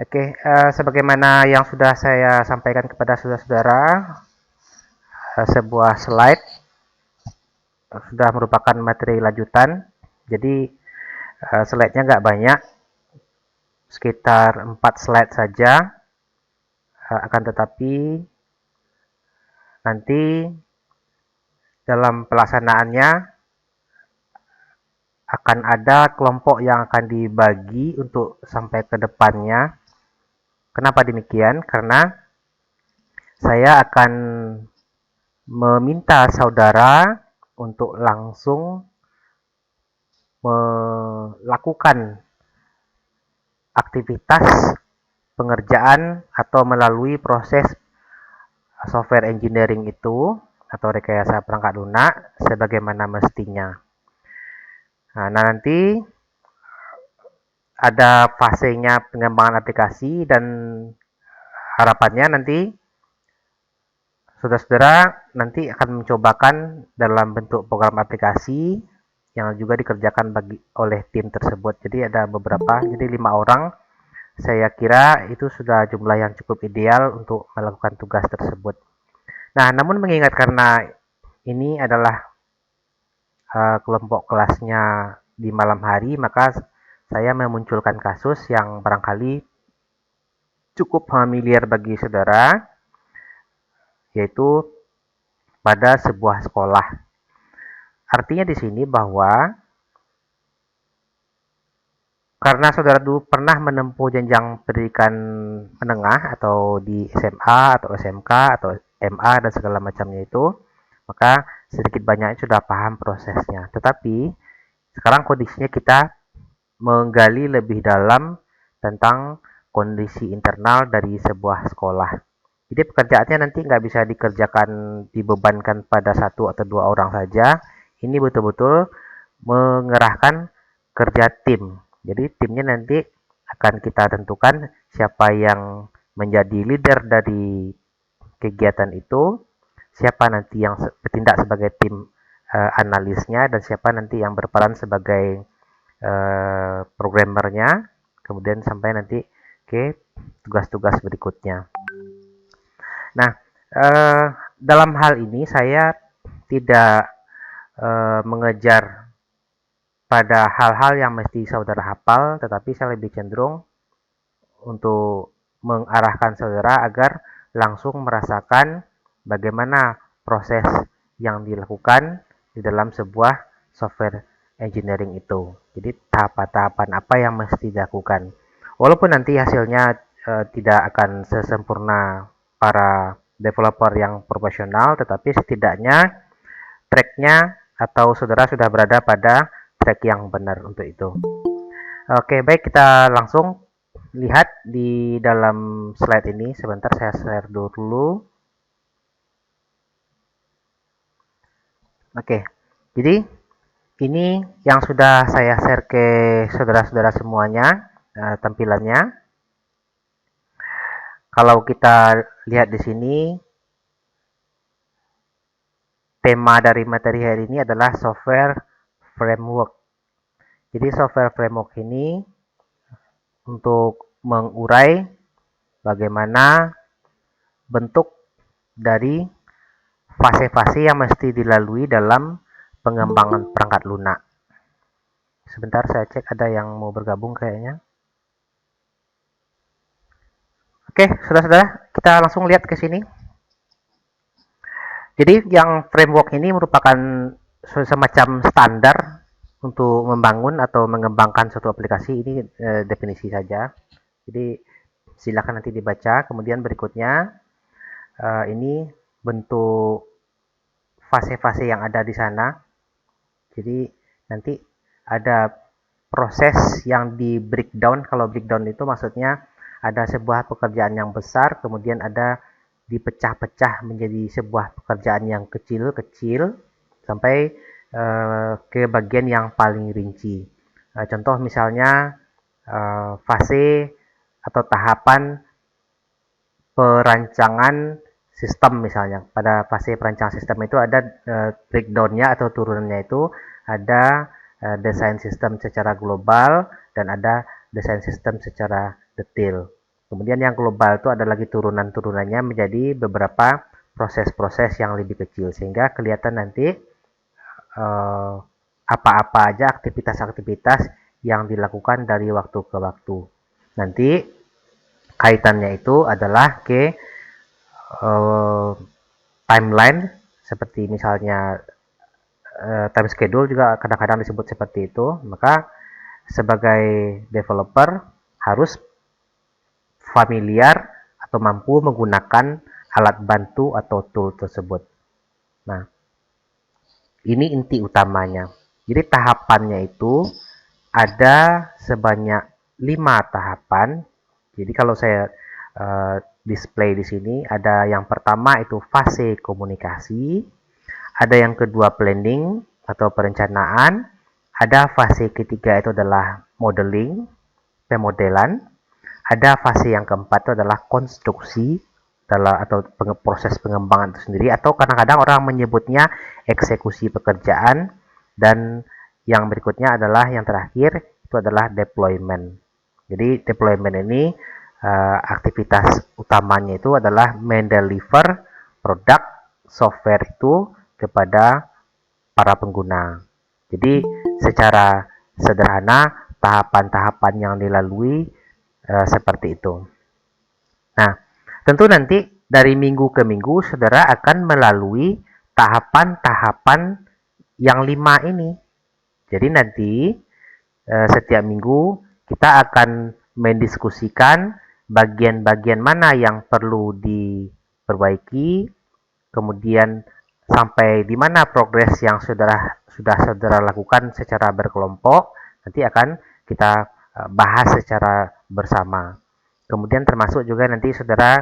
Oke, sebagaimana yang sudah saya sampaikan kepada saudara-saudara, sebuah slide sudah merupakan materi lanjutan. Jadi slide-nya nggak banyak, sekitar 4 slide saja. Akan tetapi nanti dalam pelaksanaannya akan ada kelompok yang akan dibagi untuk sampai ke depannya. Kenapa demikian? Karena saya akan meminta saudara untuk langsung melakukan aktivitas pengerjaan atau melalui proses software engineering itu atau rekayasa perangkat lunak sebagaimana mestinya. Nah, nanti ada fasenya pengembangan aplikasi dan harapannya nanti saudara-saudara nanti akan mencobakan dalam bentuk program aplikasi yang juga dikerjakan oleh tim tersebut. Jadi ada beberapa, jadi 5 orang. Saya kira itu sudah jumlah yang cukup ideal untuk melakukan tugas tersebut. Nah, namun mengingat karena ini adalah kelompok kelasnya di malam hari, maka saya memunculkan kasus yang barangkali cukup familiar bagi saudara, yaitu pada sebuah sekolah. Artinya di sini bahwa karena saudara dulu pernah menempuh jenjang pendidikan menengah atau di SMA atau SMK atau MA dan segala macamnya itu, maka sedikit banyaknya sudah paham prosesnya. Tetapi sekarang kondisinya kita menggali lebih dalam tentang kondisi internal dari sebuah sekolah. Jadi pekerjaannya nanti nggak bisa dikerjakan, dibebankan pada satu atau dua orang saja. Ini betul-betul mengerahkan kerja tim. Jadi timnya nanti akan kita tentukan siapa yang menjadi leader dari kegiatan itu, siapa nanti yang bertindak sebagai tim analisnya, dan siapa nanti yang berperan sebagai programmernya, kemudian sampai nanti ke tugas-tugas berikutnya. Nah, dalam hal ini saya tidak mengejar pada hal-hal yang mesti saudara hafal, tetapi saya lebih cenderung untuk mengarahkan saudara agar langsung merasakan bagaimana proses yang dilakukan di dalam sebuah software engineering itu. Jadi tahapan-tahapan apa yang mesti dilakukan. Walaupun nanti hasilnya tidak akan sesempurna para developer yang profesional, tetapi setidaknya tracknya atau saudara sudah berada pada track yang benar untuk itu. Oke, baik, kita langsung lihat di dalam slide ini. Sebentar saya share dulu. Oke, jadi ini yang sudah saya share ke saudara-saudara semuanya, tampilannya. Kalau kita lihat di sini, tema dari materi hari ini adalah software framework. Jadi software framework ini untuk mengurai bagaimana bentuk dari fase-fase yang mesti dilalui dalam pengembangan perangkat lunak. Sebentar saya cek ada yang mau bergabung kayaknya. Oke, saudara-saudara, kita langsung lihat ke sini. Jadi yang framework ini merupakan semacam standar untuk membangun atau mengembangkan suatu aplikasi. Ini definisi saja. Jadi silakan nanti dibaca. Kemudian berikutnya ini bentuk fase-fase yang ada di sana. Jadi nanti ada proses yang di breakdown. Kalau breakdown itu maksudnya ada sebuah pekerjaan yang besar, kemudian ada dipecah-pecah menjadi sebuah pekerjaan yang kecil-kecil sampai ke bagian yang paling rinci. Contoh misalnya fase atau tahapan perancangan sistem misalnya. Pada fase perancangan sistem itu ada breakdown-nya atau turunannya itu ada desain sistem secara global dan ada desain sistem secara detail. Kemudian yang global itu ada lagi turunan-turunannya menjadi beberapa proses-proses yang lebih kecil, sehingga kelihatan nanti apa-apa aja aktivitas-aktivitas yang dilakukan dari waktu ke waktu. Nanti kaitannya itu adalah ke timeline, seperti misalnya time schedule juga kadang-kadang disebut seperti itu. Maka sebagai developer harus familiar atau mampu menggunakan alat bantu atau tool tersebut. Nah, ini inti utamanya. Jadi tahapannya itu ada sebanyak 5 tahapan. Jadi kalau saya display di sini, ada yang pertama itu fase komunikasi, ada yang kedua planning atau perencanaan, ada fase ketiga itu adalah modeling, pemodelan, ada fase yang keempat itu adalah konstruksi atau proses pengembangan itu sendiri, atau kadang-kadang orang menyebutnya eksekusi pekerjaan, dan yang berikutnya adalah yang terakhir itu adalah deployment. Jadi deployment ini aktivitas utamanya itu adalah mendeliver produk software itu kepada para pengguna. Jadi secara sederhana tahapan-tahapan yang dilalui seperti itu. Nah, tentu nanti dari minggu ke minggu saudara akan melalui tahapan-tahapan yang 5 ini. Jadi nanti setiap minggu kita akan mendiskusikan bagian-bagian mana yang perlu diperbaiki, kemudian sampai di mana progres yang sudah saudara lakukan secara berkelompok, nanti akan kita bahas secara bersama. Kemudian termasuk juga nanti saudara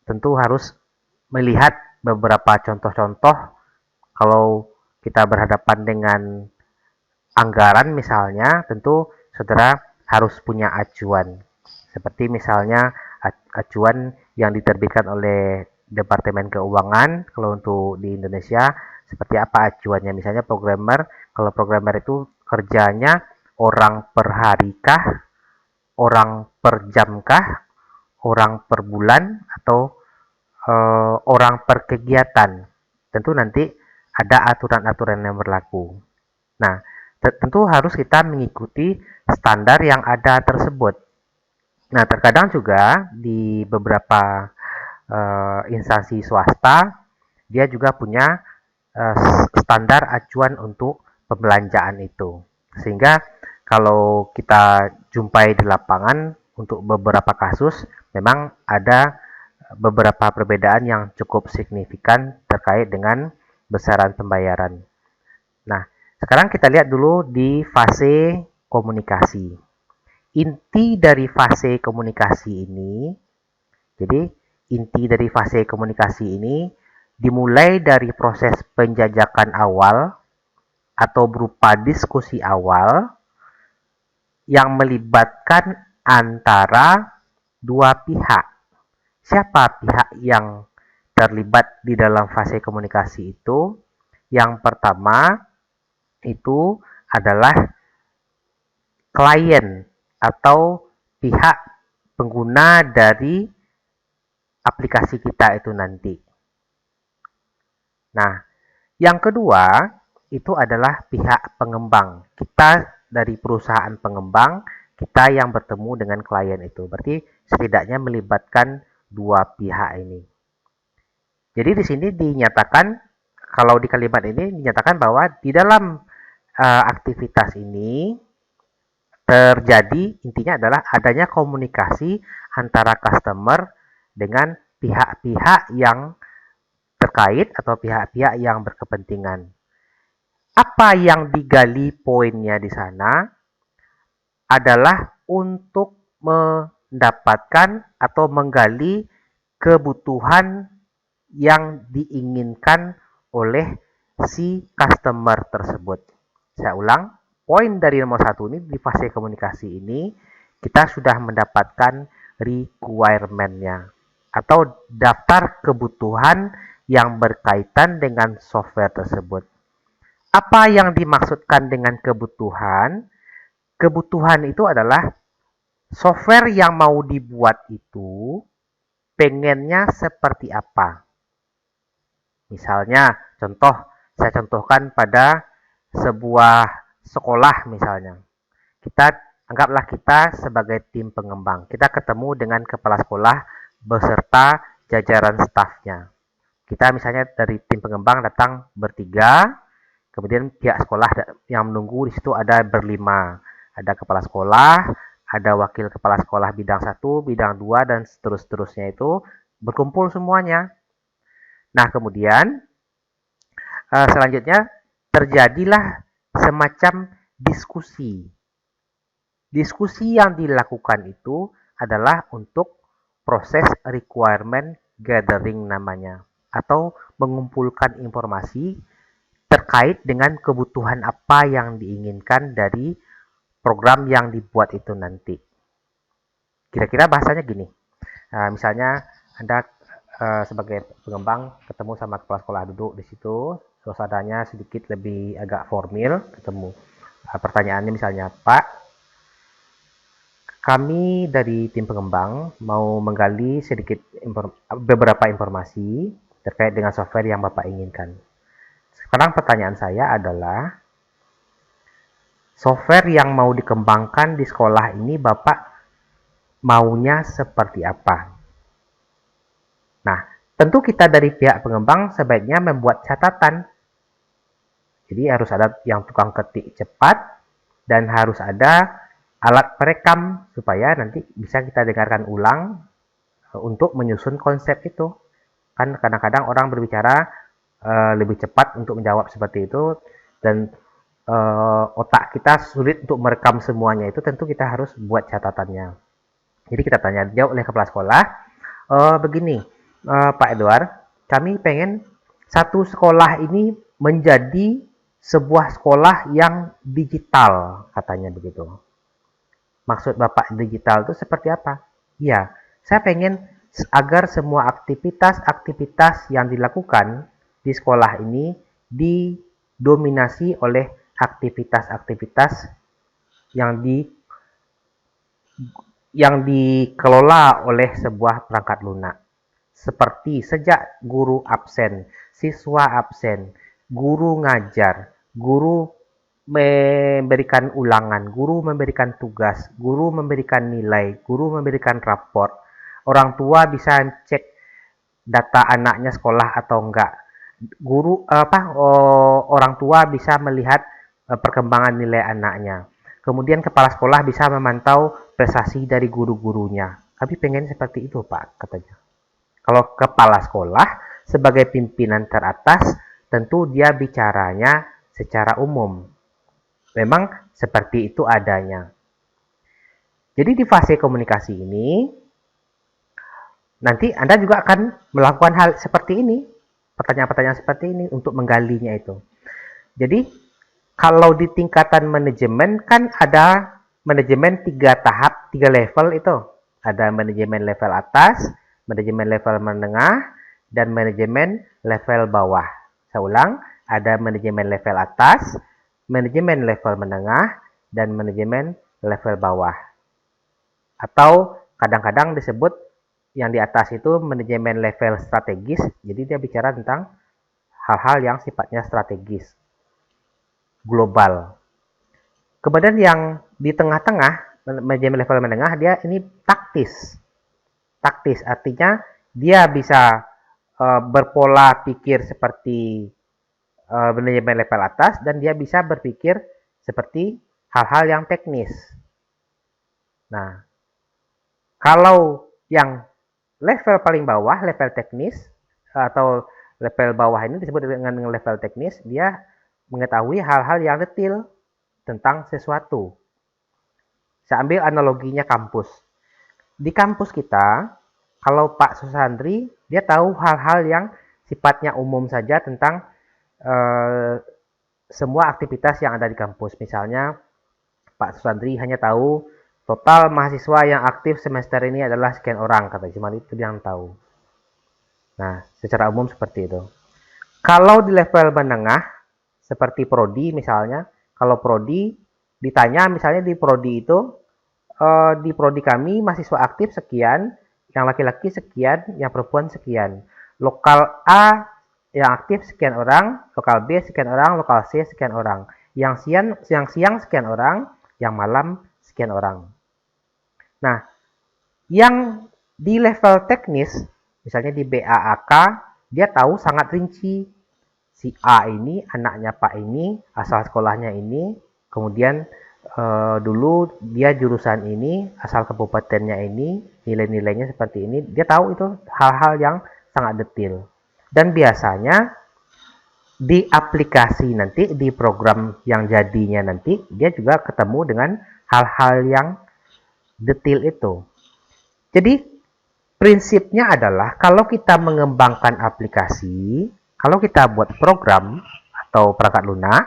tentu harus melihat beberapa contoh-contoh. Kalau kita berhadapan dengan anggaran misalnya, tentu saudara harus punya acuan. Seperti misalnya acuan yang diterbitkan oleh Departemen Keuangan kalau untuk di Indonesia, seperti apa acuannya. Misalnya programmer, kalau programmer itu kerjanya orang per hari kah, orang per jam kah, orang per bulan, atau orang per kegiatan. Tentu nanti ada aturan-aturan yang berlaku. Nah, tentu harus kita mengikuti standar yang ada tersebut. Nah, terkadang juga di beberapa instansi swasta, dia juga punya standar acuan untuk pembelanjaan itu. Sehingga kalau kita jumpai di lapangan untuk beberapa kasus, memang ada beberapa perbedaan yang cukup signifikan terkait dengan besaran pembayaran. Nah, sekarang kita lihat dulu di fase komunikasi. Inti dari fase komunikasi ini, jadi inti dari fase komunikasi ini dimulai dari proses penjajakan awal atau berupa diskusi awal yang melibatkan antara dua pihak. Siapa pihak yang terlibat di dalam fase komunikasi itu? Yang pertama itu adalah klien atau pihak pengguna dari aplikasi kita itu nanti. Nah, yang kedua itu adalah pihak pengembang. Kita dari perusahaan pengembang, kita yang bertemu dengan klien itu. Berarti setidaknya melibatkan dua pihak ini. Jadi di sini dinyatakan, kalau di kalimat ini dinyatakan bahwa di dalam aktivitas ini terjadi, intinya adalah adanya komunikasi antara customer dengan pihak-pihak yang terkait atau pihak-pihak yang berkepentingan. Apa yang digali poinnya di sana adalah untuk mendapatkan atau menggali kebutuhan yang diinginkan oleh si customer tersebut. Saya ulang, poin dari nomor 1 ini di fase komunikasi ini kita sudah mendapatkan requirement-nya atau daftar kebutuhan yang berkaitan dengan software tersebut. Apa yang dimaksudkan dengan kebutuhan? Kebutuhan itu adalah software yang mau dibuat itu pengennya seperti apa. Misalnya, saya contohkan pada sebuah sekolah misalnya. Anggaplah kita sebagai tim pengembang. Kita ketemu dengan kepala sekolah beserta jajaran stafnya. Kita misalnya dari tim pengembang datang bertiga, kemudian pihak sekolah yang menunggu di situ ada berlima. Ada kepala sekolah, ada wakil kepala sekolah bidang 1, bidang 2, dan seterusnya itu berkumpul semuanya. Nah, kemudian selanjutnya terjadilah semacam diskusi. Diskusi yang dilakukan itu adalah untuk proses requirement gathering namanya, atau mengumpulkan informasi terkait dengan kebutuhan apa yang diinginkan dari program yang dibuat itu nanti. Kira-kira bahasanya gini, misalnya Anda sebagai pengembang ketemu sama kepala sekolah, duduk di situ, suasananya sedikit lebih agak formal, ketemu. Pertanyaannya misalnya, Pak, kami dari tim pengembang mau menggali beberapa informasi terkait dengan software yang Bapak inginkan. Sekarang pertanyaan saya adalah, software yang mau dikembangkan di sekolah ini Bapak maunya seperti apa? Nah, tentu kita dari pihak pengembang sebaiknya membuat catatan. Jadi harus ada yang tukang ketik cepat dan harus ada alat perekam supaya nanti bisa kita dengarkan ulang untuk menyusun konsep itu. Kan kadang-kadang orang berbicara lebih cepat untuk menjawab seperti itu, dan otak kita sulit untuk merekam semuanya itu, tentu kita harus buat catatannya. Jadi kita tanya jawab oleh kepala sekolah, begini, Pak Edward, kami pengen satu sekolah ini menjadi sebuah sekolah yang digital, katanya begitu. Maksud Bapak digital itu seperti apa? Iya, saya pengen agar semua aktivitas-aktivitas yang dilakukan di sekolah ini didominasi oleh aktivitas-aktivitas yang dikelola oleh sebuah perangkat lunak. Seperti sejak guru absen, siswa absen, guru ngajar, guru memberikan ulangan, guru memberikan tugas, guru memberikan nilai, guru memberikan raport. Orang tua bisa cek data anaknya sekolah atau enggak. Orang tua bisa melihat perkembangan nilai anaknya. Kemudian kepala sekolah bisa memantau prestasi dari guru-gurunya. Kami pengen seperti itu, Pak, katanya. Kalau kepala sekolah sebagai pimpinan teratas, tentu dia bicaranya secara umum. Memang seperti itu adanya. Jadi di fase komunikasi ini, nanti Anda juga akan melakukan hal seperti ini, pertanyaan-pertanyaan seperti ini untuk menggalinya itu. Jadi kalau di tingkatan manajemen kan ada manajemen 3 tahap, 3 level itu. Ada manajemen level atas, manajemen level menengah, dan manajemen level bawah. Saya ulang, ada manajemen level atas, manajemen level menengah, dan manajemen level bawah. Atau kadang-kadang disebut yang di atas itu manajemen level strategis, jadi dia bicara tentang hal-hal yang sifatnya strategis, global. Kemudian yang di tengah-tengah, manajemen level menengah, dia ini taktis. Taktis artinya dia bisa berpola pikir seperti manajemen level atas, dan dia bisa berpikir seperti hal-hal yang teknis. Nah, kalau yang level paling bawah, level teknis, atau level bawah ini disebut dengan level teknis, dia mengetahui hal-hal yang detail tentang sesuatu. Saya ambil analoginya kampus. Di kampus kita, kalau Pak Susandri, dia tahu hal-hal yang sifatnya umum saja tentang semua aktivitas yang ada di kampus. Misalnya, Pak Susandri hanya tahu total mahasiswa yang aktif semester ini adalah sekian orang, kata cuma itu yang tahu. Nah, secara umum seperti itu. Kalau di level menengah, seperti prodi misalnya, kalau prodi ditanya misalnya di prodi itu di prodi kami mahasiswa aktif sekian, yang laki-laki sekian, yang perempuan sekian. Lokal A yang aktif sekian orang, lokal B sekian orang, lokal C sekian orang. Yang siang sekian orang, yang malam sekian orang. Nah, yang di level teknis, misalnya di BAAK, dia tahu sangat rinci. Si A ini, anaknya Pak ini, asal sekolahnya ini, kemudian dulu dia jurusan ini, asal kabupatennya ini, nilai-nilainya seperti ini. Dia tahu itu hal-hal yang sangat detail. Dan biasanya di aplikasi nanti, di program yang jadinya nanti, dia juga ketemu dengan hal-hal yang detail itu. Jadi, prinsipnya adalah kalau kita mengembangkan aplikasi, kalau kita buat program atau perangkat lunak,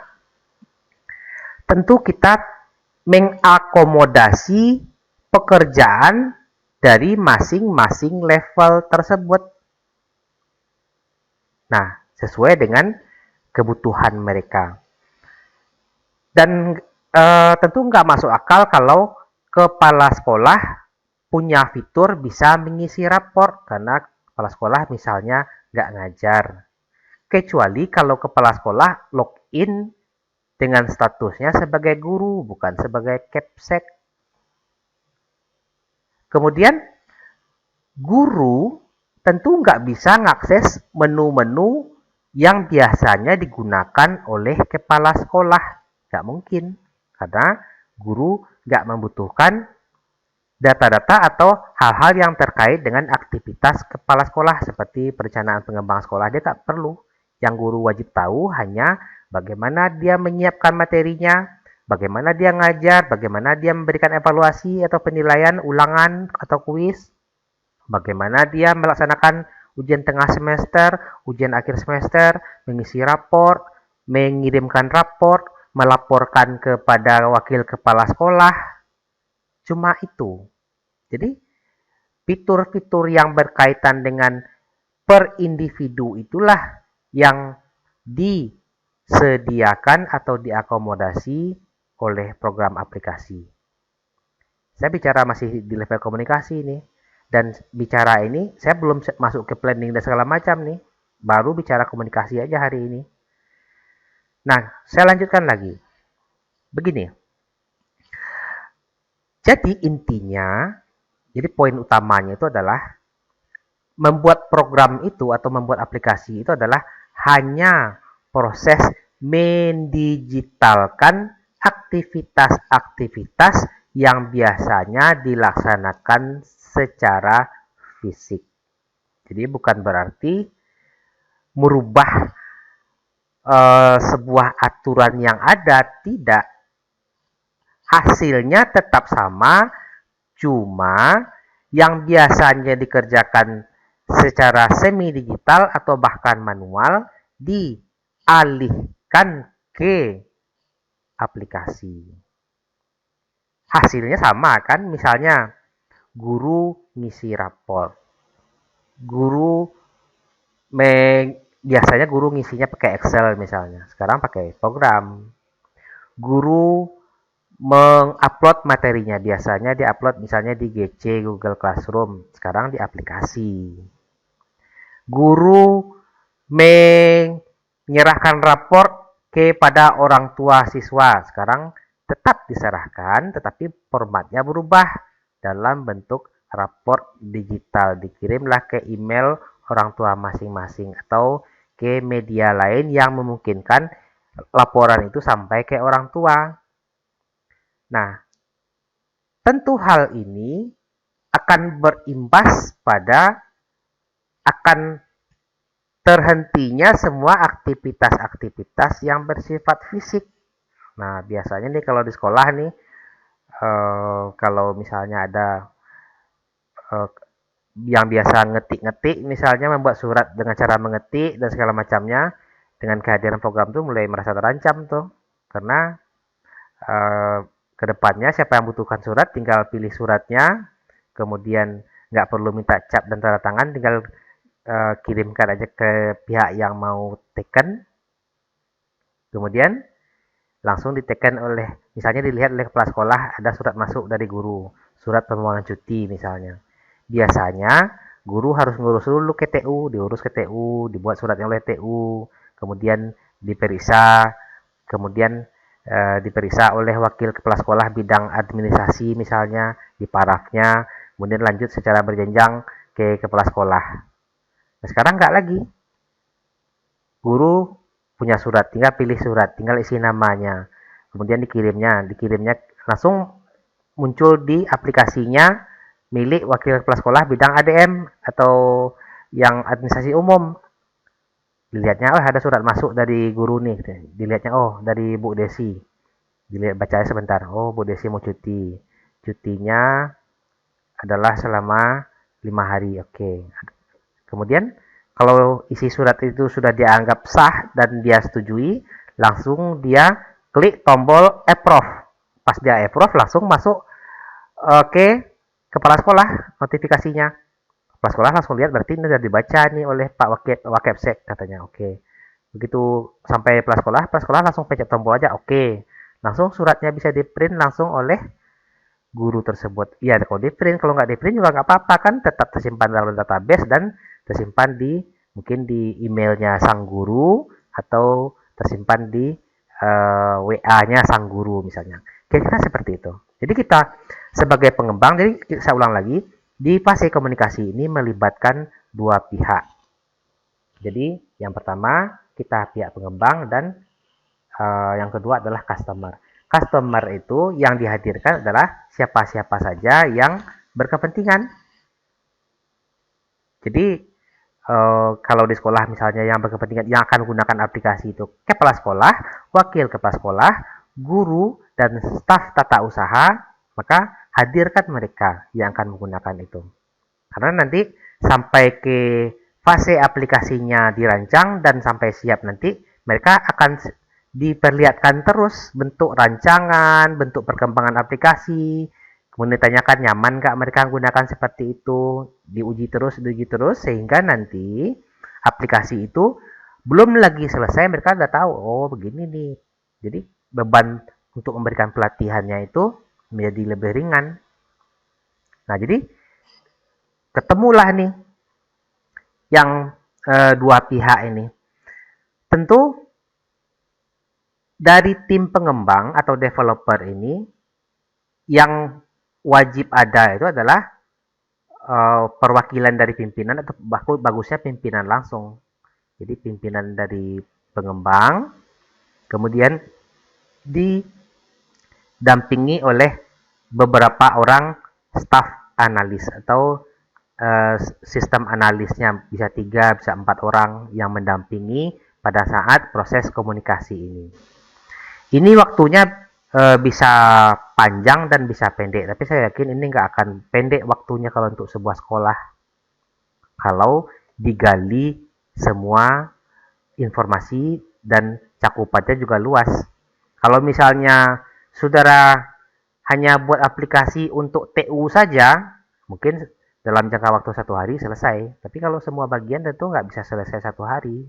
tentu kita mengakomodasi pekerjaan dari masing-masing level tersebut. Nah, sesuai dengan kebutuhan mereka. Dan tentu nggak masuk akal kalau kepala sekolah punya fitur bisa mengisi rapor karena kepala sekolah misalnya nggak ngajar. Kecuali kalau kepala sekolah login dengan statusnya sebagai guru, bukan sebagai capsek. Kemudian, guru tentu nggak bisa mengakses menu-menu yang biasanya digunakan oleh kepala sekolah. Nggak mungkin, karena guru nggak membutuhkan data-data atau hal-hal yang terkait dengan aktivitas kepala sekolah seperti perencanaan pengembangan sekolah. Dia nggak perlu. Yang guru wajib tahu hanya bagaimana dia menyiapkan materinya, bagaimana dia ngajar, bagaimana dia memberikan evaluasi atau penilaian ulangan atau kuis, bagaimana dia melaksanakan ujian tengah semester, ujian akhir semester, mengisi rapor, mengirimkan rapor, melaporkan kepada wakil kepala sekolah. Cuma itu. Jadi, fitur-fitur yang berkaitan dengan per individu itulah yang disediakan atau diakomodasi oleh program aplikasi. Saya bicara masih di level komunikasi nih. Dan bicara ini, saya belum masuk ke planning dan segala macam nih. Baru bicara komunikasi aja hari ini. Nah, saya lanjutkan lagi. Begini. Jadi intinya, jadi poin utamanya itu adalah membuat program itu atau membuat aplikasi itu adalah hanya proses mendigitalkan aktivitas-aktivitas yang biasanya dilaksanakan secara fisik. Jadi bukan berarti merubah sebuah aturan yang ada, tidak. Hasilnya tetap sama, cuma yang biasanya dikerjakan secara semi-digital atau bahkan manual dialihkan ke aplikasi. Hasilnya sama kan, misalnya guru ngisi rapor. Biasanya guru ngisinya pakai Excel misalnya, sekarang pakai program. Guru mengupload materinya, biasanya diupload misalnya di GC Google Classroom, sekarang di aplikasi. Guru menyerahkan rapor kepada orang tua siswa, sekarang tetap diserahkan tetapi formatnya berubah dalam bentuk rapor digital, dikirimlah ke email orang tua masing-masing atau ke media lain yang memungkinkan laporan itu sampai ke orang tua. Nah, tentu hal ini akan berimbas pada akan terhentinya semua aktivitas-aktivitas yang bersifat fisik. Nah, biasanya nih kalau di sekolah nih, kalau misalnya ada yang biasa ngetik-ngetik, misalnya membuat surat dengan cara mengetik dan segala macamnya, dengan kehadiran program tuh mulai merasa terancam tuh, karena kedepannya siapa yang butuhkan surat tinggal pilih suratnya, kemudian nggak perlu minta cap dan tanda tangan, tinggal kirimkan aja ke pihak yang mau taken. Kemudian langsung diteken oleh, misalnya dilihat oleh kepala sekolah, ada surat masuk dari guru, surat permohonan cuti misalnya. Biasanya guru harus ngurus dulu ke TU, diurus ke TU, dibuat suratnya oleh TU, kemudian diperiksa, kemudian diperiksa oleh wakil kepala sekolah bidang administrasi misalnya di parafnya, kemudian lanjut secara berjenjang ke kepala sekolah. Nah, sekarang nggak lagi. Guru punya surat, tinggal pilih surat, tinggal isi namanya, kemudian dikirimnya langsung muncul di aplikasinya milik wakil kepala sekolah bidang ADM atau yang administrasi umum. Dilihatnya, oh ada surat masuk dari guru nih, dilihatnya oh dari Bu Desi, dilihat bacanya sebentar, oh Bu Desi mau cuti, cutinya adalah selama 5 hari, oke. Kemudian kalau isi surat itu sudah dianggap sah dan dia setujui, langsung dia klik tombol approve. Pas dia approve langsung masuk ke kepala sekolah notifikasinya. Kepala sekolah langsung lihat berarti ini sudah dibaca nih oleh Pak Wakepsek katanya. Oke. Begitu sampai kepala sekolah langsung pencet tombol aja. Oke. Langsung suratnya bisa di-print langsung oleh guru tersebut. Iya, kalau di-print, kalau nggak di-print juga nggak apa-apa kan, tetap tersimpan dalam database dan tersimpan di mungkin di emailnya sang guru atau tersimpan di WA-nya sang guru misalnya. Kira-kira seperti itu. Jadi kita sebagai pengembang, jadi saya ulang lagi, di fase komunikasi ini melibatkan dua pihak. Jadi yang pertama kita pihak pengembang dan yang kedua adalah customer. Customer itu yang dihadirkan adalah siapa-siapa saja yang berkepentingan. Jadi kalau di sekolah misalnya yang berkepentingan yang akan menggunakan aplikasi itu kepala sekolah, wakil kepala sekolah, guru, dan staf tata usaha, maka hadirkan mereka yang akan menggunakan itu. Karena nanti sampai ke fase aplikasinya dirancang dan sampai siap nanti, mereka akan diperlihatkan terus bentuk rancangan, bentuk perkembangan aplikasi, kemudian ditanyakan nyaman nggak mereka menggunakan seperti itu, diuji terus, sehingga nanti aplikasi itu belum lagi selesai, mereka udah tahu, oh begini nih. Jadi beban untuk memberikan pelatihannya itu menjadi lebih ringan. Nah, jadi ketemulah nih yang dua pihak ini. Tentu dari tim pengembang atau developer ini yang wajib ada itu adalah perwakilan dari pimpinan atau bagusnya pimpinan langsung. Jadi pimpinan dari pengembang, kemudian didampingi oleh beberapa orang staf analis atau sistem analisnya, bisa 3, bisa 4 orang yang mendampingi pada saat proses komunikasi ini. Ini waktunya bisa panjang dan bisa pendek, tapi saya yakin ini nggak akan pendek waktunya kalau untuk sebuah sekolah. Kalau digali semua informasi dan cakupannya juga luas. Kalau misalnya saudara hanya buat aplikasi untuk TU saja, mungkin dalam jangka waktu 1 hari selesai. Tapi kalau semua bagian tentu nggak bisa selesai 1 hari.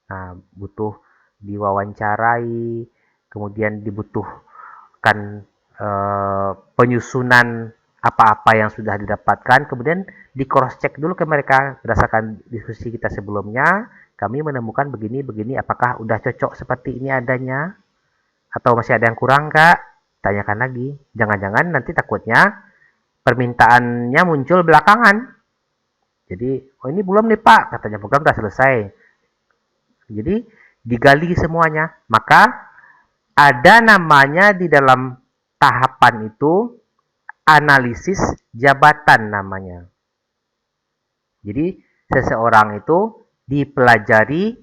Nah, butuh diwawancarai, kemudian dibutuhkan penyusunan apa-apa yang sudah didapatkan, kemudian di cross check dulu ke mereka berdasarkan diskusi kita sebelumnya. Kami menemukan begini, apakah udah cocok seperti ini adanya atau masih ada yang kurang nggak? Tanyakan lagi. Jangan-jangan nanti takutnya permintaannya muncul belakangan. Jadi, oh ini belum nih Pak, katanya program udah selesai. Jadi, digali semuanya. Maka, ada namanya di dalam tahapan itu, analisis jabatan namanya. Jadi, seseorang itu dipelajari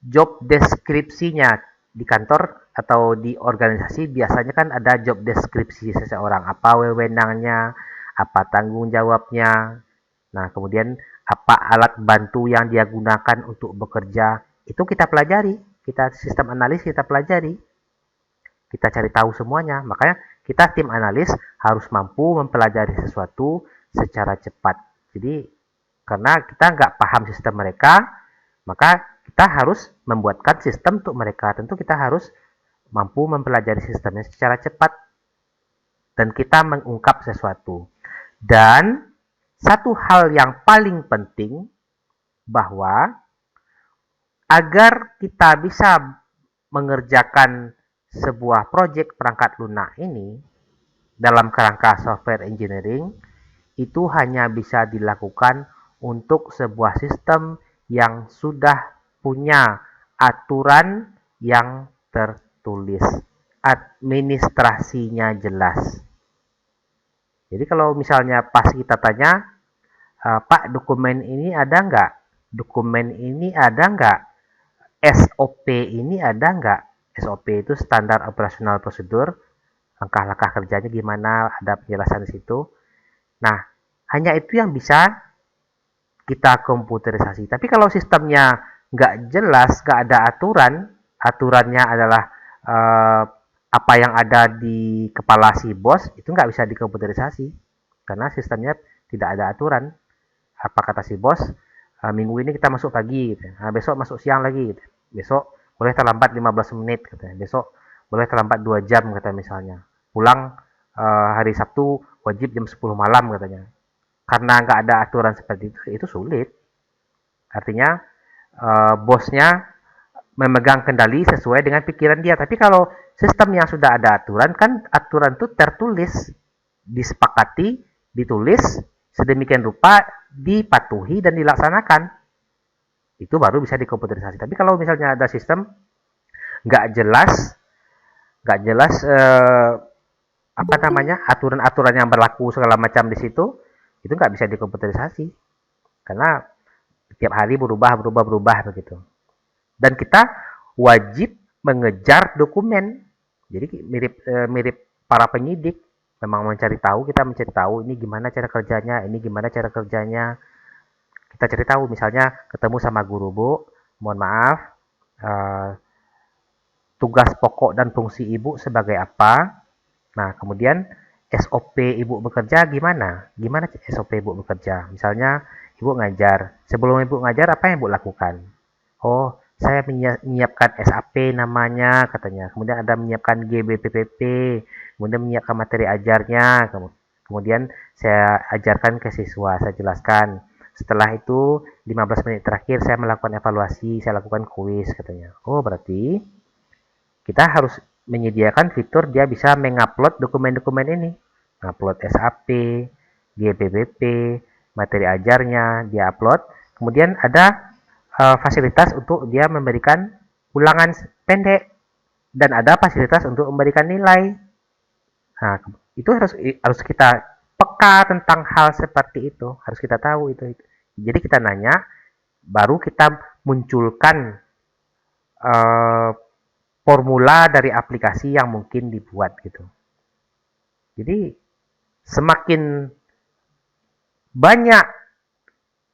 job deskripsinya di kantor atau di organisasi. Biasanya kan ada job deskripsi seseorang, apa wewenangnya, apa tanggung jawabnya. Nah, kemudian apa alat bantu yang dia gunakan untuk bekerja, itu kita pelajari. Kita sistem analis kita pelajari. Kita cari tahu semuanya. Makanya kita tim analis harus mampu mempelajari sesuatu secara cepat. Jadi karena kita nggak paham sistem mereka, maka kita harus membuatkan sistem untuk mereka. Tentu kita harus mampu mempelajari sistemnya secara cepat dan kita mengungkap sesuatu. Dan satu hal yang paling penting bahwa agar kita bisa mengerjakan sebuah proyek perangkat lunak ini dalam kerangka software engineering itu hanya bisa dilakukan untuk sebuah sistem yang sudah punya aturan yang tertulis, administrasinya jelas. Jadi kalau misalnya pas kita tanya, Pak, dokumen ini ada nggak? Dokumen ini ada nggak? SOP ini ada nggak? SOP itu standar operasional prosedur, langkah-langkah kerjanya gimana, ada penjelasan di situ. Nah, hanya itu yang bisa kita komputerisasi. Tapi kalau sistemnya nggak jelas, nggak ada aturan, aturannya adalah apa yang ada di kepala si bos, itu nggak bisa dikomputerisasi. Karena sistemnya tidak ada aturan. Apa kata si bos, minggu ini kita masuk pagi, gitu. Besok masuk siang lagi, gitu. Besok boleh terlambat 15 menit, katanya. Besok boleh terlambat 2 jam, kata misalnya. Pulang hari Sabtu wajib jam 10 malam, katanya. Karena nggak ada aturan seperti itu sulit. Artinya bosnya memegang kendali sesuai dengan pikiran dia. Tapi kalau sistem yang sudah ada aturan, kan aturan itu tertulis, disepakati, ditulis, sedemikian rupa, dipatuhi dan dilaksanakan. Itu baru bisa dikomputerisasi. Tapi kalau misalnya ada sistem nggak jelas, apa namanya, aturan-aturan yang berlaku segala macam di situ, itu nggak bisa dikomputerisasi. Karena tiap hari berubah begitu. Dan kita wajib mengejar dokumen. Jadi mirip para penyidik, memang mencari tahu, kita mencari tahu ini gimana cara kerjanya, ini gimana cara kerjanya. Kita cari tahu, misalnya ketemu sama guru, Bu, mohon maaf, tugas pokok dan fungsi Ibu sebagai apa? Nah, kemudian SOP Ibu bekerja gimana? Gimana SOP Ibu bekerja? Misalnya Ibu ngajar. Sebelum Ibu ngajar, apa yang Ibu lakukan? Oh, saya menyiapkan SAP namanya, katanya. Kemudian ada menyiapkan GBPPP, kemudian menyiapkan materi ajarnya. Kemudian saya ajarkan ke siswa, saya jelaskan. Setelah itu, 15 menit terakhir saya melakukan evaluasi, saya lakukan kuis, katanya. Oh, berarti kita harus menyediakan fitur dia bisa mengupload dokumen-dokumen ini. Upload SAP, GBPP, materi ajarnya, dia upload. Kemudian ada fasilitas untuk dia memberikan ulangan pendek dan ada fasilitas untuk memberikan nilai. Nah, itu harus kita peka tentang hal seperti itu, harus kita tahu itu. Jadi kita nanya, baru kita munculkan formula dari aplikasi yang mungkin dibuat gitu. Jadi semakin banyak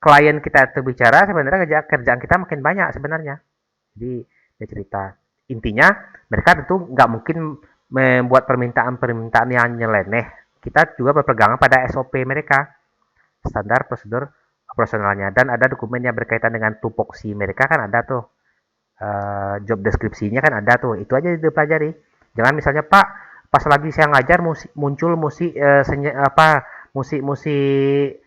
klien kita terbicara, sebenarnya kerjaan kita makin banyak sebenarnya. Jadi dia cerita, intinya mereka tentu nggak mungkin membuat permintaan-permintaan yang nyeleneh. Kita juga berpegangan pada SOP mereka, standar prosedur operasionalnya, dan ada dokumen yang berkaitan dengan tupoksi mereka kan ada tuh, job deskripsinya kan ada tuh, itu aja dipelajari. Jangan misalnya, Pak, pas lagi saya ngajar muncul musik musik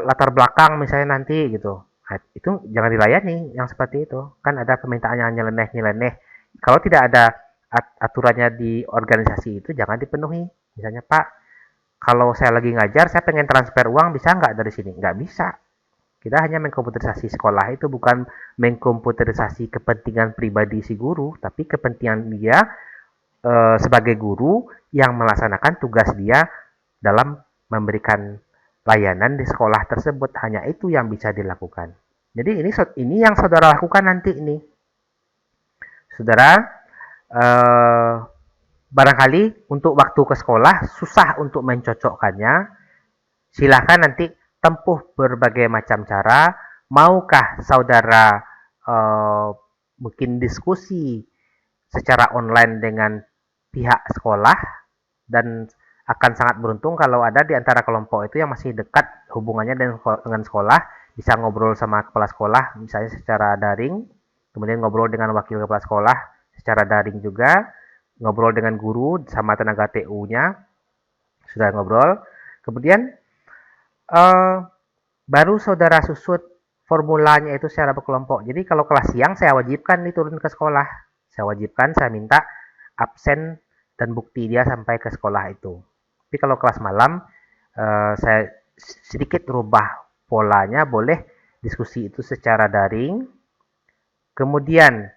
latar belakang misalnya nanti gitu. Nah, itu jangan dilayani yang seperti itu. Kan ada permintaan yang nyeleneh. Kalau tidak ada aturannya di organisasi itu jangan dipenuhi. Misalnya, Pak, kalau saya lagi ngajar, saya pengen transfer uang, bisa nggak dari sini? Nggak bisa. Kita hanya mengkomputerisasi sekolah itu bukan mengkomputerisasi kepentingan pribadi si guru, tapi kepentingan dia sebagai guru yang melaksanakan tugas dia dalam memberikan layanan di sekolah tersebut. Hanya itu yang bisa dilakukan. Jadi ini yang saudara lakukan nanti ini. Saudara barangkali untuk waktu ke sekolah susah untuk mencocokkannya. Silahkan nanti tempuh berbagai macam cara. Maukah saudara mungkin diskusi secara online dengan pihak sekolah, dan akan sangat beruntung kalau ada di antara kelompok itu yang masih dekat hubungannya dengan sekolah, bisa ngobrol sama kepala sekolah misalnya secara daring, kemudian ngobrol dengan wakil kepala sekolah secara daring juga, ngobrol dengan guru sama tenaga TU-nya, sudah ngobrol. Kemudian baru saudara susut formulanya itu secara berkelompok. Jadi kalau kelas siang saya wajibkan nih turun ke sekolah. Saya wajibkan, saya minta absen dan bukti dia sampai ke sekolah itu. Tapi kalau kelas malam, saya sedikit rubah polanya, boleh diskusi itu secara daring. Kemudian,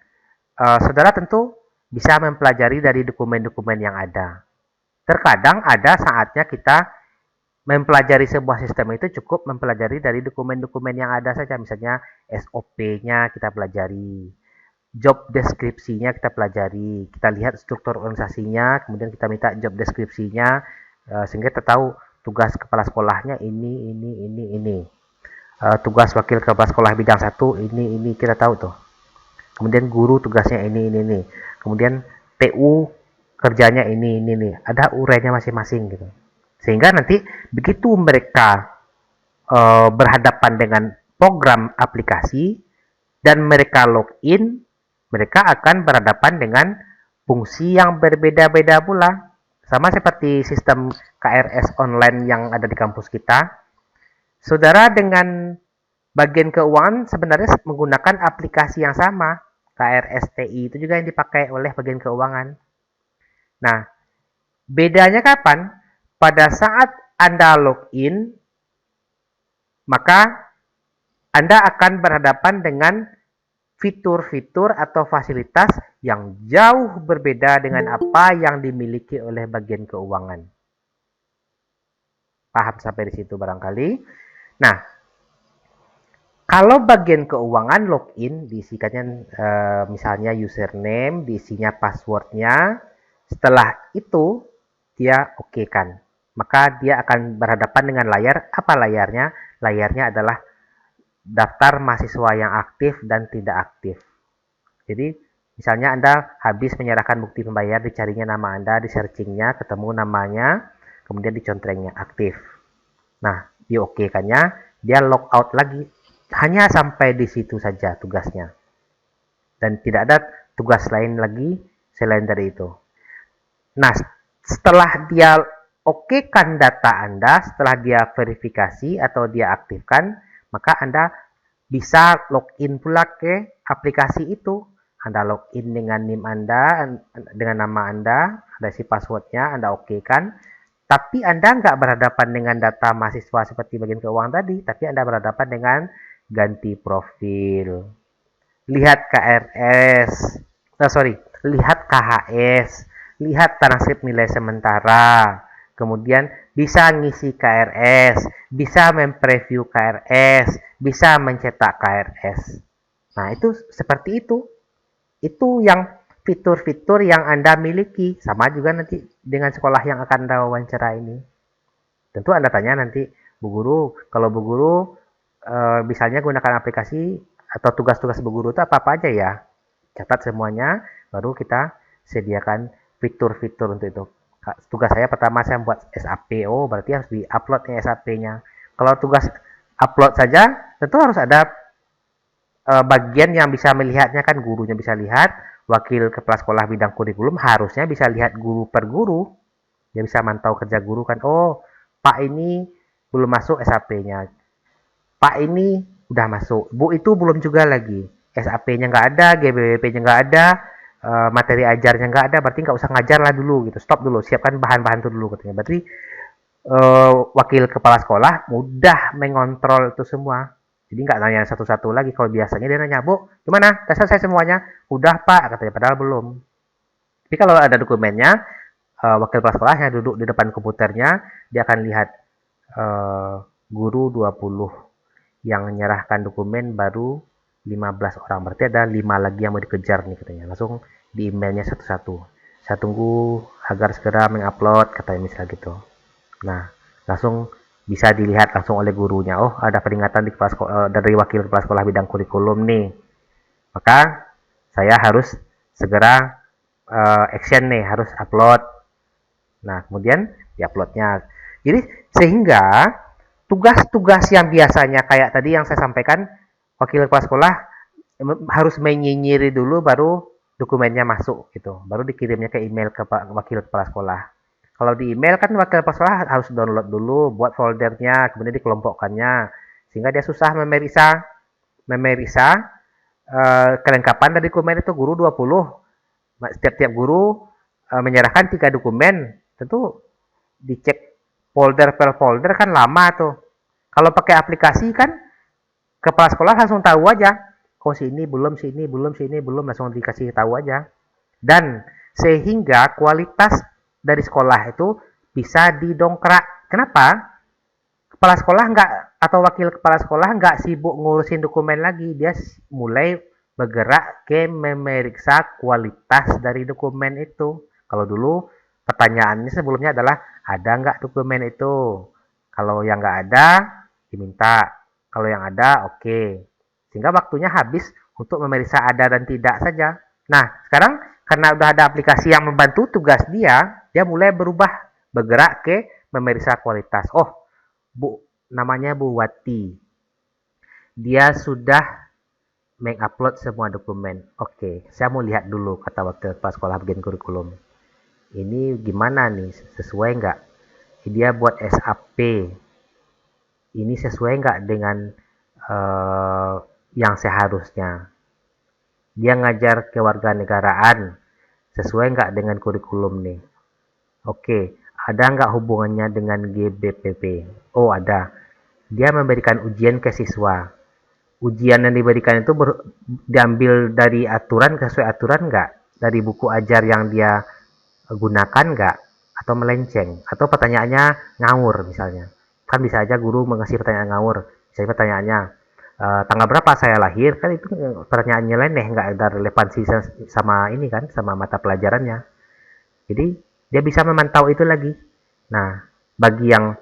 saudara tentu bisa mempelajari dari dokumen-dokumen yang ada. Terkadang ada saatnya kita mempelajari sebuah sistem itu cukup mempelajari dari dokumen-dokumen yang ada saja. Misalnya SOP-nya kita pelajari, job deskripsinya kita pelajari, kita lihat struktur organisasinya, kemudian kita minta job deskripsinya, sehingga kita tahu tugas kepala sekolahnya ini. Tugas wakil kepala sekolah bidang 1 ini kita tahu tuh. Kemudian guru tugasnya ini. Kemudian TU kerjanya ini. Ada urainya masing-masing gitu. Sehingga nanti begitu mereka berhadapan dengan program aplikasi dan mereka login, mereka akan berhadapan dengan fungsi yang berbeda-beda pula. Sama seperti sistem KRS online yang ada di kampus kita. Saudara dengan bagian keuangan sebenarnya menggunakan aplikasi yang sama. KRSTI itu juga yang dipakai oleh bagian keuangan. Nah, bedanya kapan? Pada saat Anda login, maka Anda akan berhadapan dengan fitur-fitur atau fasilitas yang jauh berbeda dengan apa yang dimiliki oleh bagian keuangan. Paham sampai di situ barangkali? Nah, kalau bagian keuangan login, diisikannya misalnya username, diisinya passwordnya, setelah itu dia oke kan. Maka dia akan berhadapan dengan layar. Apa layarnya? Layarnya adalah daftar mahasiswa yang aktif dan tidak aktif. Jadi misalnya Anda habis menyerahkan bukti pembayar, dicarinya nama Anda, di searchingnya, ketemu namanya, kemudian dicontrengnya aktif. Nah, di oke-kannya, dia log out lagi. Hanya sampai di situ saja tugasnya. Dan tidak ada tugas lain lagi selain dari itu. Nah, setelah dia okekan data Anda, setelah dia verifikasi atau dia aktifkan, maka Anda bisa login pula ke aplikasi itu. Anda login dengan NIM Anda, dengan nama Anda, ada si passwordnya, Anda okekan. Tapi Anda nggak berhadapan dengan data mahasiswa seperti bagian keuangan tadi, tapi Anda berhadapan dengan ganti profil, lihat KRS, lihat KHS, lihat transkrip nilai sementara, kemudian bisa ngisi KRS, bisa mempreview KRS, bisa mencetak KRS. Nah, itu seperti itu. Itu yang fitur-fitur yang Anda miliki. Sama juga nanti dengan sekolah yang akan Anda wawancara ini. Tentu Anda tanya nanti, Bu Guru, kalau Bu Guru misalnya gunakan aplikasi atau tugas-tugas Bu Guru itu apa-apa aja ya? Catat semuanya, baru kita sediakan fitur-fitur untuk itu. Tugas saya pertama saya buat SAP, berarti harus di-upload SAP-nya. Kalau tugas upload saja, tentu harus ada bagian yang bisa melihatnya kan, gurunya bisa lihat, wakil kepala sekolah bidang kurikulum harusnya bisa lihat guru per guru. Dia bisa mantau kerja guru kan, Pak ini belum masuk SAP-nya. Pak ini udah masuk, Bu itu belum juga lagi. SAP-nya nggak ada, GBWP-nya nggak ada, materi ajarnya nggak ada, berarti nggak usah ngajar lah dulu gitu. Stop dulu, siapkan bahan-bahan itu dulu katanya. Berarti wakil kepala sekolah mudah mengontrol itu semua. Jadi nggak nanya satu-satu lagi. Kalau biasanya dia nanya, Bu, gimana? Udah selesai semuanya? Udah Pak, katanya. Padahal belum. Tapi kalau ada dokumennya, wakil kepala sekolahnya duduk di depan komputernya, dia akan lihat guru 20 yang menyerahkan dokumen baru 15 orang. Berarti ada 5 lagi yang mau dikejar nih katanya. Langsung di emailnya satu-satu. Saya tunggu agar segera mengupload katanya misalnya gitu. Nah, langsung bisa dilihat langsung oleh gurunya. Ada peringatan di kepala sekolah, dari wakil kepala sekolah bidang kurikulum nih. Maka saya harus segera action nih, harus upload. Nah, kemudian di-uploadnya. Jadi sehingga tugas-tugas yang biasanya kayak tadi yang saya sampaikan, wakil kepala sekolah harus menyinyiri dulu baru dokumennya masuk gitu, baru dikirimnya ke email ke wakil kepala sekolah. Kalau di email kan wakil kepala sekolah harus download dulu, buat foldernya, kemudian dikelompokkannya, sehingga dia susah memeriksa kelengkapan dari dokumen itu. Guru 20, setiap guru menyerahkan 3 dokumen, tentu dicek folder per folder kan lama tuh. Kalau pakai aplikasi kan kepala sekolah langsung tahu aja, oh sini belum, sini belum, sini belum, langsung dikasih tahu aja. Dan sehingga kualitas dari sekolah itu bisa didongkrak. Kenapa? Kepala sekolah nggak, atau wakil kepala sekolah nggak sibuk ngurusin dokumen lagi, dia mulai bergerak ke memeriksa kualitas dari dokumen itu. Kalau dulu pertanyaannya sebelumnya adalah ada nggak dokumen itu. Kalau yang nggak ada diminta, kalau yang ada oke. Sehingga waktunya habis untuk memeriksa ada dan tidak saja. Nah sekarang karena udah ada aplikasi yang membantu tugas dia mulai bergerak ke memeriksa kualitas. Oh, Bu, namanya Bu Wati. Dia sudah mengupload semua dokumen. Oke, saya mau lihat dulu, kata wakil kepala sekolah bagian kurikulum. Ini gimana nih, sesuai nggak? Dia buat SAP. Ini sesuai nggak dengan yang seharusnya? Dia ngajar kewarganegaraan, sesuai nggak dengan kurikulum nih? Oke, ada nggak hubungannya dengan GBPP? Oh ada. Dia memberikan ujian ke siswa. Ujian yang diberikan itu diambil dari aturan, sesuai aturan nggak? Dari buku ajar yang dia gunakan nggak? Atau melenceng? Atau pertanyaannya ngawur misalnya. Kan bisa aja guru mengasih pertanyaan ngawur. Misalnya pertanyaannya, tanggal berapa saya lahir? Kan itu pertanyaannya nyeleneh, nggak ada relevansi sama ini kan, sama mata pelajarannya. Jadi dia bisa memantau itu lagi. Nah, bagi yang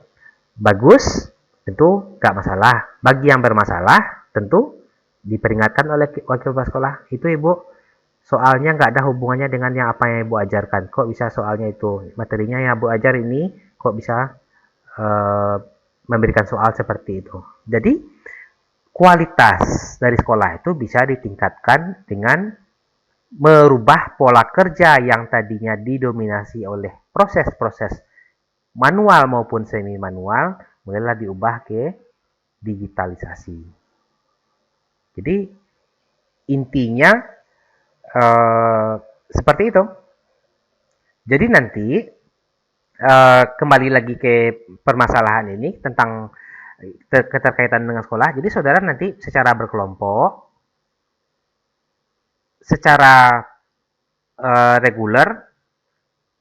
bagus tentu nggak masalah. Bagi yang bermasalah tentu diperingatkan oleh wakil kepala sekolah. Itu Ibu, soalnya nggak ada hubungannya dengan yang apa yang Ibu ajarkan. Kok bisa soalnya itu? Materinya yang Ibu ajar ini kok bisa memberikan soal seperti itu. Jadi kualitas dari sekolah itu bisa ditingkatkan dengan merubah pola kerja yang tadinya didominasi oleh proses-proses manual maupun semi manual, mulailah diubah ke digitalisasi. Jadi intinya seperti itu. Jadi nanti kembali lagi ke permasalahan ini tentang keterkaitan dengan sekolah. Jadi saudara nanti secara berkelompok, secara reguler,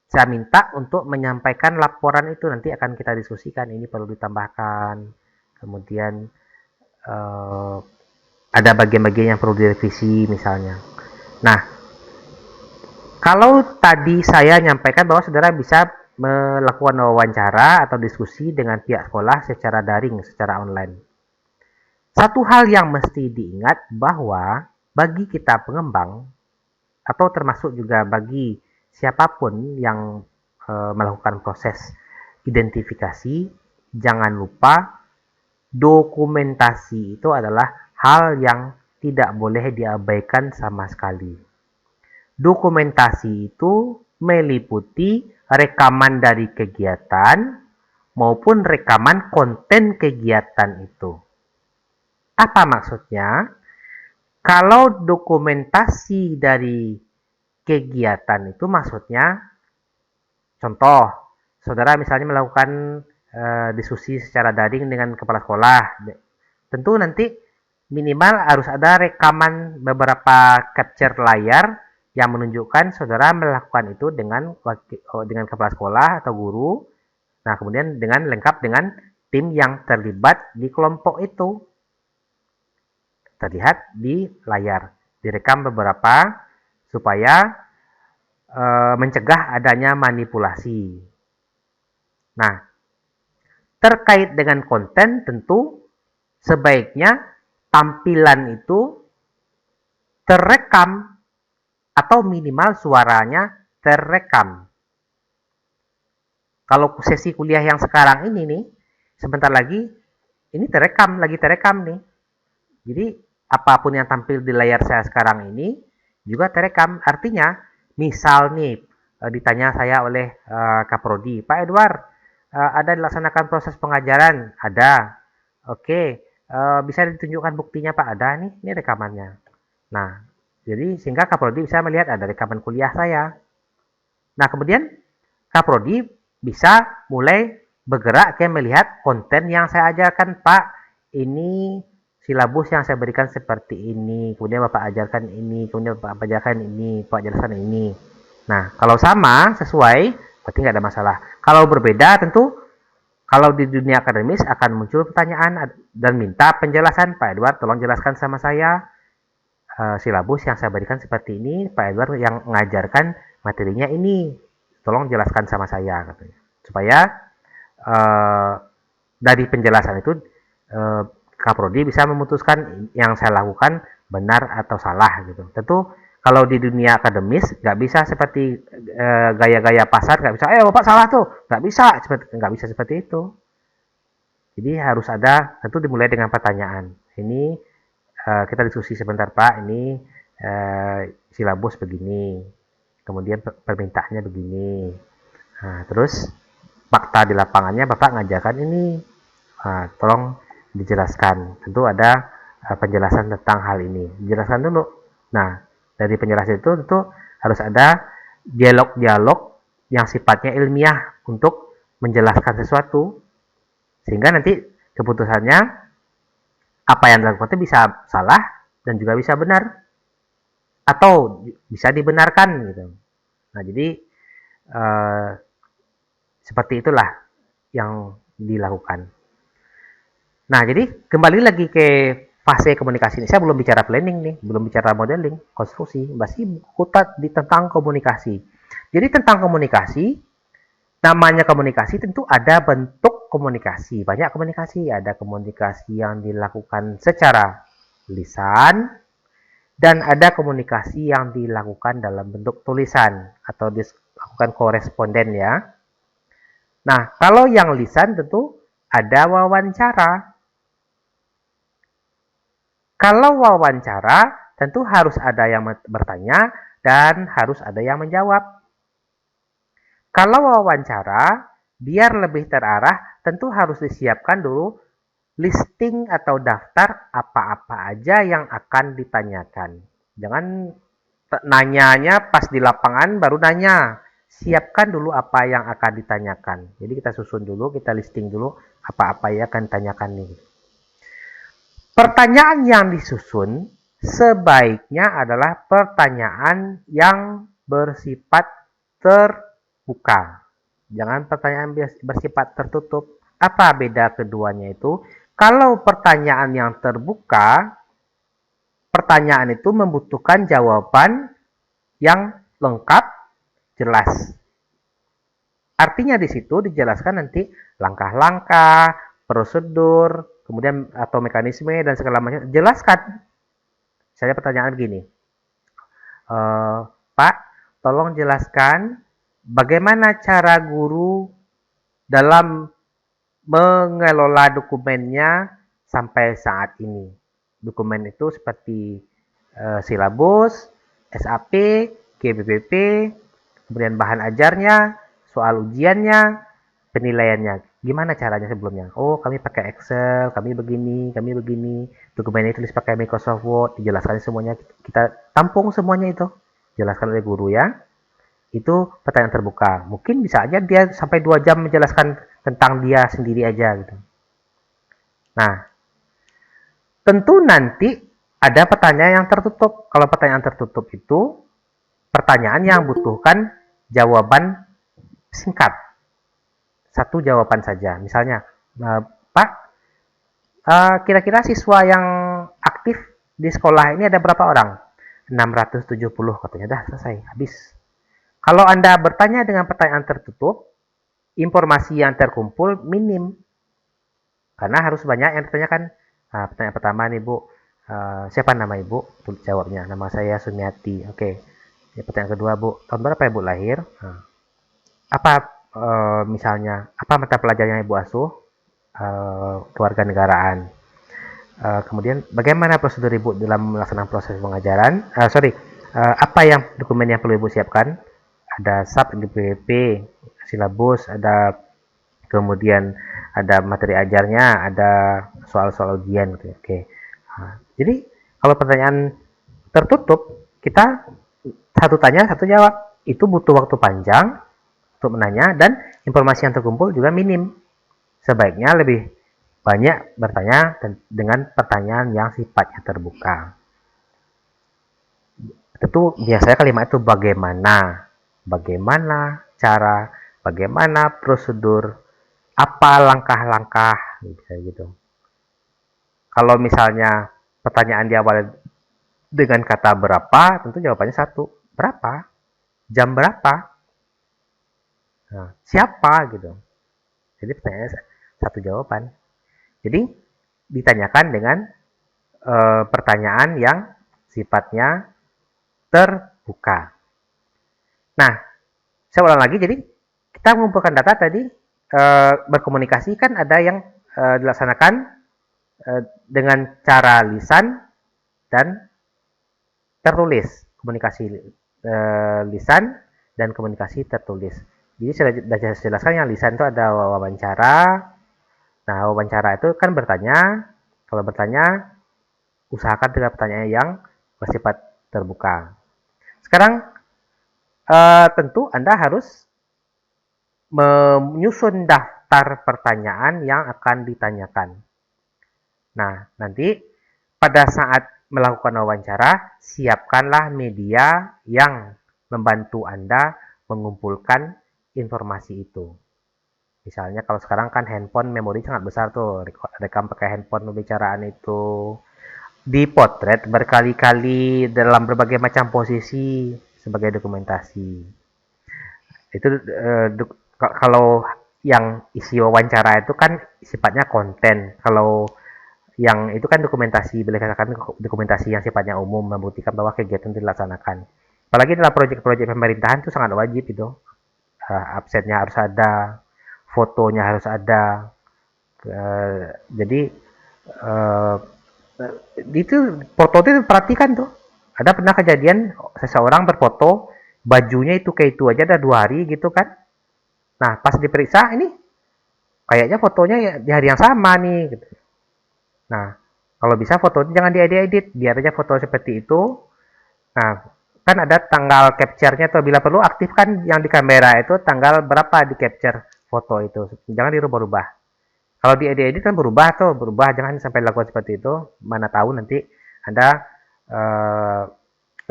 saya minta untuk menyampaikan laporan itu. Nanti akan kita diskusikan, ini perlu ditambahkan, kemudian ada bagian-bagian yang perlu direvisi misalnya. Nah, kalau tadi saya nyampaikan bahwa saudara bisa melakukan wawancara atau diskusi dengan pihak sekolah secara daring, secara online. Satu hal yang mesti diingat bahwa bagi kita pengembang, atau termasuk juga bagi siapapun yang melakukan proses identifikasi, jangan lupa dokumentasi itu adalah hal yang tidak boleh diabaikan sama sekali. Dokumentasi itu meliputi rekaman dari kegiatan maupun rekaman konten kegiatan itu. Apa maksudnya? Kalau dokumentasi dari kegiatan itu maksudnya, contoh, saudara misalnya melakukan diskusi secara daring dengan kepala sekolah, tentu nanti minimal harus ada rekaman beberapa capture layar yang menunjukkan saudara melakukan itu dengan kepala sekolah atau guru. Nah, kemudian dengan lengkap dengan tim yang terlibat di kelompok itu. Terlihat di layar, direkam beberapa supaya mencegah adanya manipulasi. Nah, terkait dengan konten tentu sebaiknya tampilan itu terekam atau minimal suaranya terekam. Kalau sesi kuliah yang sekarang ini nih, sebentar lagi ini lagi terekam nih. Jadi apapun yang tampil di layar saya sekarang ini juga terekam. Artinya, misal nih ditanya saya oleh Kaprodi, Pak Edward, ada dilaksanakan proses pengajaran? Ada. Oke, bisa ditunjukkan buktinya Pak? Ada nih, ini rekamannya. Nah, jadi sehingga Kaprodi bisa melihat ada rekaman kuliah saya. Nah, kemudian Kaprodi bisa mulai bergerak ke melihat konten yang saya ajarkan. Pak, ini silabus yang saya berikan seperti ini, kemudian Bapak ajarkan ini, kemudian Bapak ajarkan ini, Bapak jelaskan ini. Nah, kalau sama, sesuai, berarti nggak ada masalah. Kalau berbeda, tentu kalau di dunia akademis akan muncul pertanyaan dan minta penjelasan. Pak Edward, tolong jelaskan sama saya silabus yang saya berikan seperti ini. Pak Edward yang mengajarkan materinya ini, tolong jelaskan sama saya, katanya. Supaya dari penjelasan itu Kaprodi bisa memutuskan yang saya lakukan benar atau salah gitu. Tentu kalau di dunia akademis nggak bisa seperti gaya-gaya pasar, nggak bisa, Bapak salah tuh, nggak bisa seperti itu. Jadi harus ada, tentu dimulai dengan pertanyaan. Ini kita diskusi sebentar Pak, ini silabus begini, kemudian permintaannya begini. Nah, terus fakta di lapangannya Bapak ngajarkan ini, tolong dijelaskan. Tentu ada penjelasan tentang hal ini, dijelaskan dulu. Nah, dari penjelasan itu tentu harus ada dialog-dialog yang sifatnya ilmiah untuk menjelaskan sesuatu, sehingga nanti keputusannya apa yang dilakukan itu bisa salah dan juga bisa benar atau bisa dibenarkan gitu. Nah, jadi seperti itulah yang dilakukan. Nah, jadi kembali lagi ke fase komunikasi ini. Saya belum bicara planning nih, belum bicara modeling, konstruksi, masih kutat di tentang komunikasi. Jadi tentang komunikasi, namanya komunikasi tentu ada bentuk komunikasi. Banyak komunikasi, ada komunikasi yang dilakukan secara lisan, dan ada komunikasi yang dilakukan dalam bentuk tulisan atau dilakukan koresponden ya. Nah, kalau yang lisan tentu ada wawancara. Kalau wawancara, tentu harus ada yang bertanya dan harus ada yang menjawab. Kalau wawancara, biar lebih terarah, tentu harus disiapkan dulu listing atau daftar apa-apa aja yang akan ditanyakan. Jangan nanyanya pas di lapangan baru nanya. Siapkan dulu apa yang akan ditanyakan. Jadi kita susun dulu, kita listing dulu apa-apa yang akan ditanyakan nih. Pertanyaan yang disusun sebaiknya adalah pertanyaan yang bersifat terbuka. Jangan pertanyaan bersifat tertutup. Apa beda keduanya itu? Kalau pertanyaan yang terbuka, pertanyaan itu membutuhkan jawaban yang lengkap, jelas. Artinya di situ dijelaskan nanti langkah-langkah, prosedur, kemudian atau mekanisme dan segala macam. Jelaskan. Saya pertanyaan begini, Pak, tolong jelaskan bagaimana cara guru dalam mengelola dokumennya sampai saat ini. Dokumen itu seperti silabus, SAP, GBBP, kemudian bahan ajarnya, soal ujiannya, penilaiannya. Gimana caranya sebelumnya? Oh, kami pakai Excel, kami begini, dokumennya tulis pakai Microsoft Word, dijelaskan semuanya, kita tampung semuanya itu, jelaskan oleh guru ya. Itu pertanyaan terbuka. Mungkin bisa aja dia sampai 2 jam menjelaskan tentang dia sendiri aja gitu. Nah, tentu nanti ada pertanyaan yang tertutup. Kalau pertanyaan tertutup itu pertanyaan yang butuhkan jawaban singkat. Satu jawaban saja. Misalnya, Pak, kira-kira siswa yang aktif di sekolah ini ada berapa orang? 670 katanya. Dah selesai, habis. Kalau Anda bertanya dengan pertanyaan tertutup, informasi yang terkumpul minim. Karena harus banyak yang ditanyakan. Pertanyaan pertama nih Bu, siapa nama Ibu? Jawabnya, nama saya Sumiati. Oke. Pertanyaan kedua Bu, tahun berapa Ibu lahir? Apa misalnya, apa mata pelajarannya Ibu asuh? Kewarganegaraan. Kemudian bagaimana prosedur Ibu dalam melaksanakan proses pengajaran? Apa yang dokumen yang perlu Ibu siapkan? Ada SAP, NPWP, silabus, ada kemudian ada materi ajarnya, ada soal-soal ujian gitu. Oke. Jadi kalau pertanyaan tertutup, kita satu tanya, satu jawab. Itu butuh waktu panjang untuk menanya dan informasi yang terkumpul juga minim. Sebaiknya lebih banyak bertanya dengan pertanyaan yang sifatnya terbuka. Tentu biasanya kalimat itu bagaimana cara, bagaimana prosedur, apa langkah-langkah, gitu. Kalau misalnya pertanyaan diawali dengan kata berapa, tentu jawabannya satu, berapa, jam berapa, nah, siapa gitu. Jadi pertanyaannya satu jawaban. Jadi ditanyakan dengan pertanyaan yang sifatnya terbuka. Nah, saya ulang lagi. Jadi kita mengumpulkan data tadi, berkomunikasi kan ada yang dilaksanakan dengan cara lisan dan tertulis. Komunikasi lisan dan komunikasi tertulis. Jadi saya jelaskan yang lisan itu ada wawancara. Nah, wawancara itu kan bertanya. Kalau bertanya, usahakan dengan pertanyaan yang bersifat terbuka. Sekarang tentu Anda harus menyusun daftar pertanyaan yang akan ditanyakan. Nah, nanti pada saat melakukan wawancara, siapkanlah media yang membantu Anda mengumpulkan informasi itu. Misalnya kalau sekarang kan handphone memori sangat besar tuh, rekam pakai handphone pembicaraan itu dipotret berkali-kali dalam berbagai macam posisi sebagai dokumentasi. Itu kalau yang isi wawancara itu kan sifatnya konten. Kalau yang itu kan dokumentasi, boleh katakan dokumentasi yang sifatnya umum, membuktikan bahwa kegiatan dilaksanakan. Apalagi dalam proyek-proyek pemerintahan itu sangat wajib itu. Absennya harus ada, fotonya harus ada. Jadi itu foto itu perhatikan tuh. Ada pernah kejadian seseorang berfoto, bajunya itu kayak itu aja ada 2 hari gitu kan. Nah pas diperiksa ini kayaknya fotonya ya di hari yang sama nih gitu. Nah kalau bisa foto itu jangan diedit, biar aja foto seperti itu. Nah kan ada tanggal capture-nya tuh, bila perlu aktifkan yang di kamera itu tanggal berapa di capture foto itu, jangan dirubah-rubah. Kalau diedit kan berubah, jangan sampai lakukan seperti itu. Mana tahu nanti Anda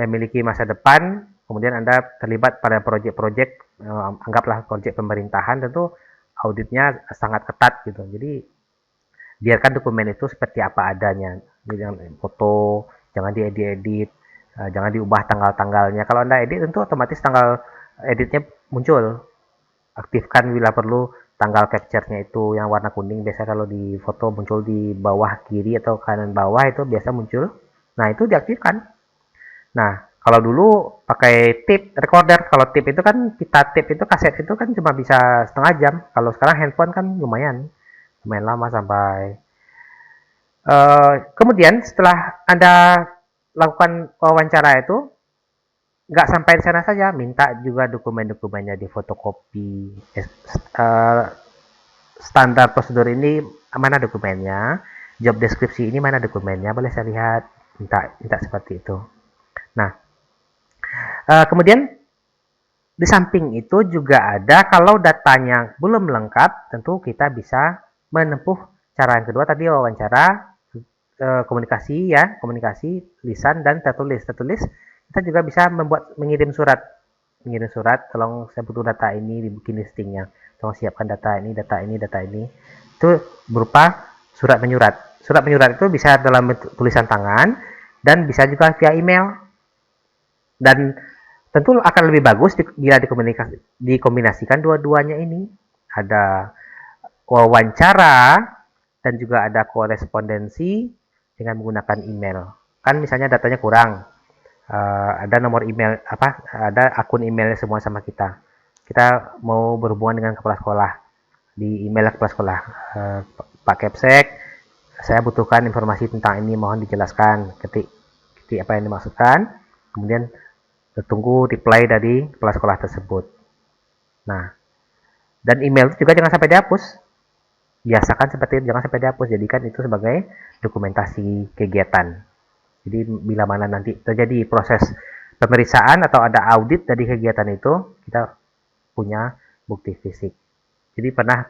memiliki masa depan, kemudian Anda terlibat pada proyek-proyek, anggaplah proyek pemerintahan, tentu auditnya sangat ketat gitu. Jadi biarkan dokumen itu seperti apa adanya. Jadi jangan foto, jangan diedit, jangan diubah tanggal-tanggalnya. Kalau Anda edit tentu otomatis tanggal editnya muncul. Aktifkan bila perlu tanggal capture-nya itu yang warna kuning, biasa kalau di foto muncul di bawah kiri atau kanan bawah itu biasa muncul. Nah, itu diaktifkan. Nah, kalau dulu pakai tape recorder, kalau tape itu kan kita tape itu kaset itu kan cuma bisa setengah jam. Kalau sekarang handphone kan lumayan lama sampai. Kemudian setelah Anda lakukan wawancara itu, nggak sampai di sana saja, minta juga dokumen-dokumennya difotokopi. Standar prosedur ini mana dokumennya, job deskripsi ini mana dokumennya, boleh saya lihat, minta seperti itu. Nah, kemudian di samping itu juga ada, kalau datanya belum lengkap, tentu kita bisa menempuh cara yang kedua tadi, wawancara, komunikasi ya, komunikasi lisan dan tertulis. Kita juga bisa mengirim surat, tolong saya butuh data ini, dibikin listingnya, tolong siapkan data ini. Itu berupa surat menyurat. Surat menyurat itu bisa dalam tulisan tangan dan bisa juga via email. Dan tentu akan lebih bagus bila dikombinasikan dua-duanya ini. Ada wawancara dan juga ada korespondensi dengan menggunakan email. Kan misalnya datanya kurang, ada nomor email ada akun emailnya semua sama kita. Kita mau berhubungan dengan kepala sekolah, di email kepala sekolah, Pak Kepsek, saya butuhkan informasi tentang ini, mohon dijelaskan. Ketik apa yang dimaksudkan, kemudian tunggu reply dari kepala sekolah tersebut. Nah, dan email itu juga jangan sampai dihapus. Biasakan seperti itu, jangan sampai dihapus. Jadikan itu sebagai dokumentasi kegiatan. Jadi bila mana nanti terjadi proses pemeriksaan atau ada audit dari kegiatan itu, kita punya bukti fisik. Jadi pernah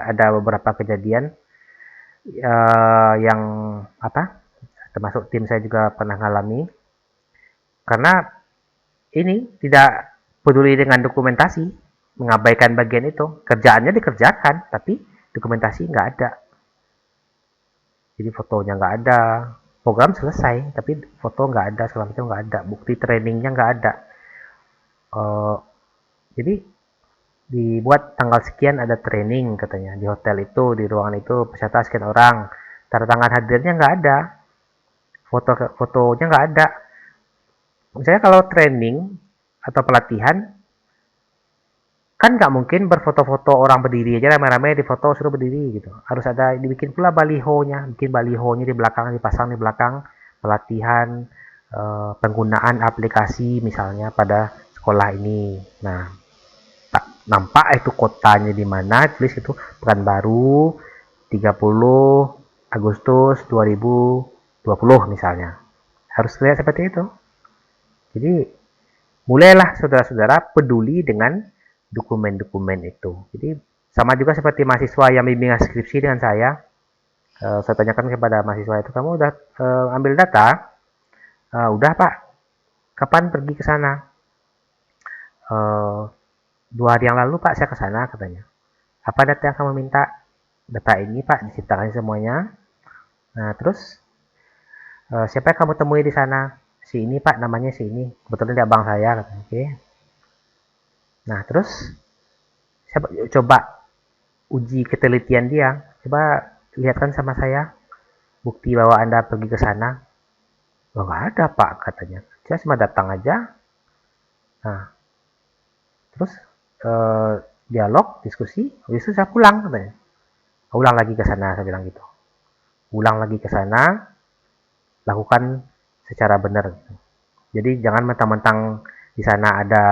ada beberapa kejadian yang apa? Termasuk tim saya juga pernah ngalami, karena ini tidak peduli dengan dokumentasi, mengabaikan bagian itu. Kerjaannya dikerjakan, tapi dokumentasi nggak ada. Jadi fotonya nggak ada, program selesai, tapi foto nggak ada, segala macam nggak ada, bukti trainingnya nggak ada. Uh, jadi dibuat tanggal sekian ada training katanya di hotel itu, di ruangan itu peserta sekian orang, tanda tangan hadirnya nggak ada, fotonya nggak ada. Misalnya kalau training atau pelatihan kan nggak mungkin berfoto-foto orang berdiri aja rame-rame di foto suruh berdiri gitu, harus ada dibikin pula balihonya, bikin balihonya di belakang, dipasang di belakang, pelatihan penggunaan aplikasi misalnya pada sekolah ini. Nah, nampak itu kotanya di mana, tulis itu Pekanbaru 30 Agustus 2020 misalnya, harus lihat seperti itu. Jadi mulailah saudara-saudara peduli dengan dokumen-dokumen itu. Jadi sama juga seperti mahasiswa yang bimbingan skripsi dengan saya tanyakan kepada mahasiswa itu, kamu udah ambil data? Udah pak, kapan pergi ke sana? 2 hari yang lalu pak saya ke sana katanya. Apa data yang kamu minta? Data ini pak, diciptakan semuanya. Nah terus siapa yang kamu temui di sana? Si ini pak, namanya si ini, kebetulan dia abang saya katanya. Oke. Nah terus coba uji ketelitian dia, coba lihatkan sama saya bukti bahwa anda pergi ke sana. Oh, nggak ada pak katanya, saya cuma datang aja. Nah terus dialog, diskusi, habis itu saya pulang katanya. Ulang lagi ke sana, saya bilang gitu. Ulang lagi ke sana, lakukan secara benar. Jadi jangan mentang-mentang di sana ada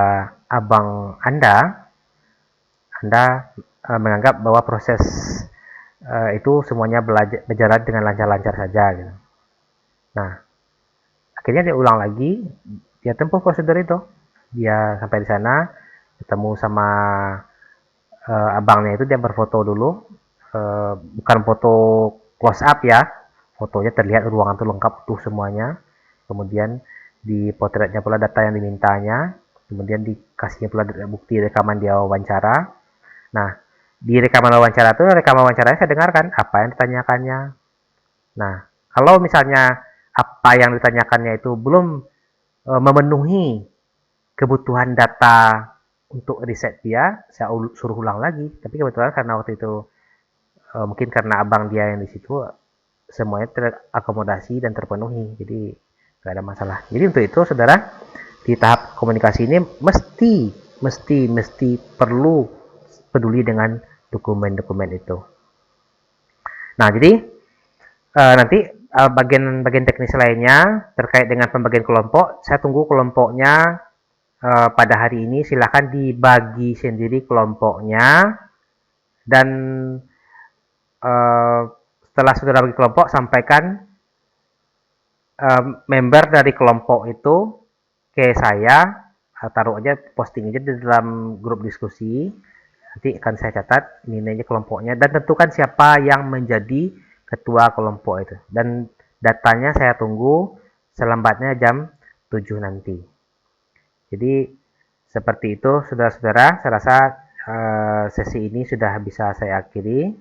abang Anda menganggap bahwa proses itu semuanya berjalan dengan lancar-lancar saja. Gitu. Nah, akhirnya dia ulang lagi, dia tempuh prosedur itu. Dia sampai di sana, ketemu sama abangnya itu, dia berfoto dulu, bukan foto close up ya, fotonya terlihat ruangan itu lengkap tuh semuanya. Kemudian di potretnya pula data yang dimintanya, kemudian dikasihnya pula bukti rekaman dia wawancara. Nah, di rekaman wawancara itu, rekaman wawancaranya saya dengarkan apa yang ditanyakannya. Nah, kalau misalnya apa yang ditanyakannya itu belum memenuhi kebutuhan data untuk riset dia, saya suruh ulang lagi. Tapi kebetulan karena waktu itu mungkin karena abang dia yang di situ, semuanya terakomodasi dan terpenuhi, jadi nggak ada masalah. Jadi untuk itu saudara, di tahap komunikasi ini mesti perlu peduli dengan dokumen-dokumen itu. Nah jadi nanti bagian teknis lainnya terkait dengan pembagian kelompok, saya tunggu kelompoknya pada hari ini. Silahkan dibagi sendiri kelompoknya, dan setelah saudara bagi kelompok, sampaikan member dari kelompok itu ke saya, taruh aja, posting aja di dalam grup diskusi, nanti akan saya catat ini aja kelompoknya, dan tentukan siapa yang menjadi ketua kelompok itu, dan datanya saya tunggu selambatnya jam 7 nanti. Jadi seperti itu saudara-saudara, saya rasa sesi ini sudah bisa saya akhiri.